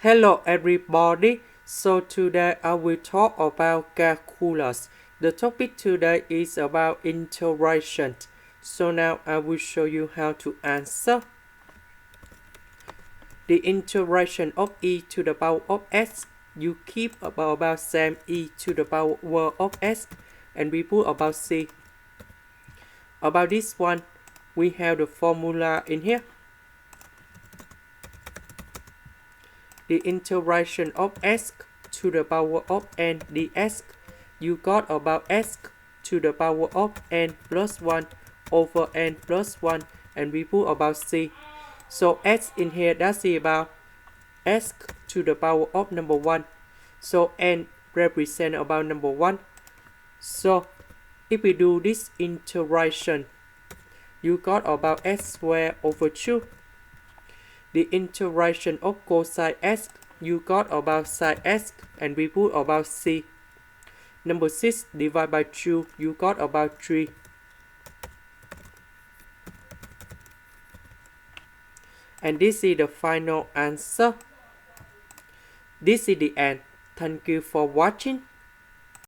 Hello everybody, so today I will talk about calculus. The topic today is about integration. So now I will show you how to answer. The integration of e to the power of s, you keep about same e to the power of s and we put about c. About this one, we have the formula in here. The integration of s to the power of n ds, you got about s to the power of n plus 1 over n plus 1 and we put about c. So s in here, that's about s to the power of number 1. So n represent about number 1. So if we do this integration, you got about s squared over 2. The integration of cosine s, you got about sine s and we put about c. Number 6 divided by 2, you got about 3. And this is the final answer. This is the end. Thank you for watching.